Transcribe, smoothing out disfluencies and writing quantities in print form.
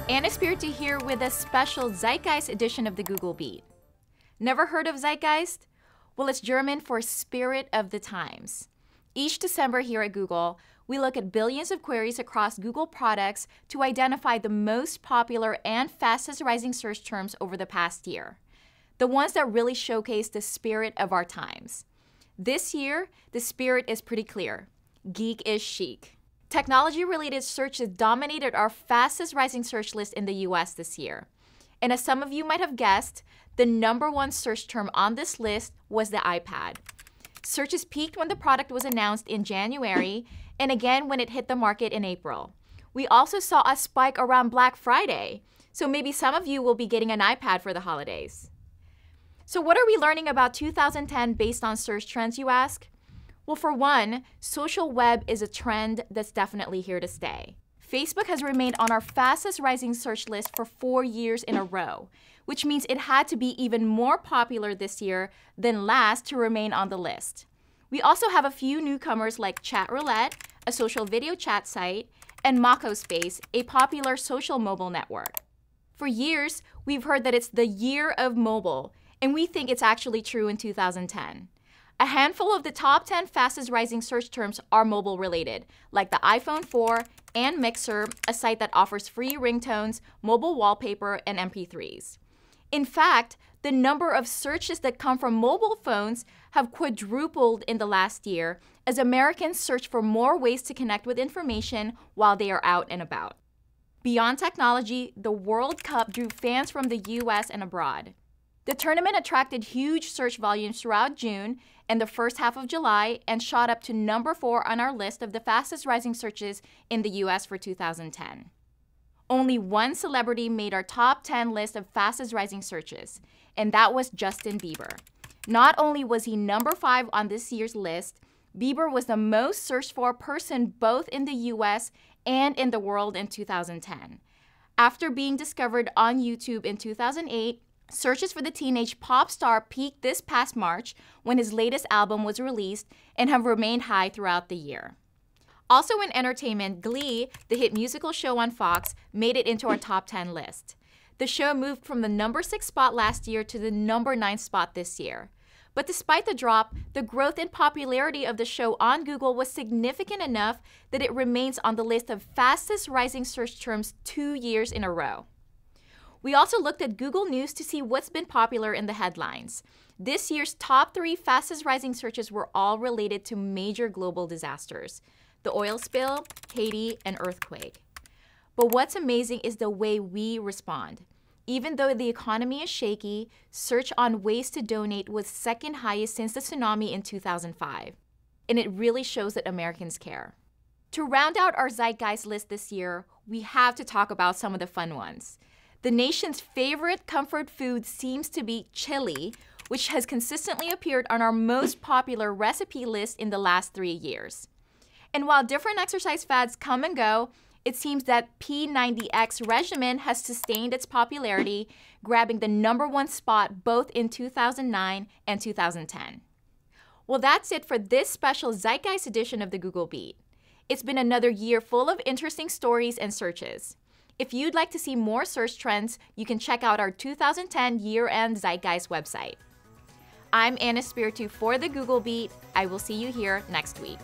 Anna Spiritu here with a special Zeitgeist edition of the Google Beat. Never heard of Zeitgeist? Well, it's German for Spirit of the Times. Each December here at Google, we look at billions of queries across Google products to identify the most popular and fastest rising search terms over the past year. The ones that really showcase the spirit of our times. This year, the spirit is pretty clear. Geek is chic. Technology-related searches dominated our fastest rising search list in the US this year. And as some of you might have guessed, the #1 search term on this list was the iPad. Searches peaked when the product was announced in January, and again when it hit the market in April. We also saw a spike around Black Friday, so maybe some of you will be getting an iPad for the holidays. So what are we learning about 2010 based on search trends, you ask? Well, for one, social web is a trend that's definitely here to stay. Facebook has remained on our fastest rising search list for 4 years in a row, which means it had to be even more popular this year than last to remain on the list. We also have a few newcomers like Chat Roulette, a social video chat site, and Makospace, a popular social mobile network. For years, we've heard that it's the year of mobile, and we think it's actually true in 2010. A handful of the top 10 fastest rising search terms are mobile related, like the iPhone 4 and Mixer, a site that offers free ringtones, mobile wallpaper, and MP3s. In fact, the number of searches that come from mobile phones have quadrupled in the last year as Americans search for more ways to connect with information while they are out and about. Beyond technology, the World Cup drew fans from the US and abroad. The tournament attracted huge search volumes throughout June and the first half of July and shot up to #4 on our list of the fastest rising searches in the US for 2010. Only one celebrity made our top 10 list of fastest rising searches, and that was Justin Bieber. Not only was he #5 on this year's list, Bieber was the most searched for person both in the US and in the world in 2010. After being discovered on YouTube in 2008, searches for the teenage pop star peaked this past March when his latest album was released and have remained high throughout the year. Also in entertainment, Glee, the hit musical show on Fox, made it into our top 10 list. The show moved from the #6 spot last year to the #9 spot this year. But despite the drop, the growth in popularity of the show on Google was significant enough that it remains on the list of fastest rising search terms 2 years in a row. We also looked at Google News to see what's been popular in the headlines. This year's top 3 fastest rising searches were all related to major global disasters: the oil spill, Haiti, and earthquake. But what's amazing is the way we respond. Even though the economy is shaky, search on ways to donate was second highest since the tsunami in 2005. And it really shows that Americans care. To round out our Zeitgeist list this year, we have to talk about some of the fun ones. The nation's favorite comfort food seems to be chili, which has consistently appeared on our most popular recipe list in the last 3 years. And while different exercise fads come and go, it seems that P90X regimen has sustained its popularity, grabbing the #1 spot both in 2009 and 2010. Well, that's it for this special Zeitgeist edition of the Google Beat. It's been another year full of interesting stories and searches. If you'd like to see more search trends, you can check out our 2010 year-end Zeitgeist website. I'm Anna Spiritu for the Google Beat. I will see you here next week.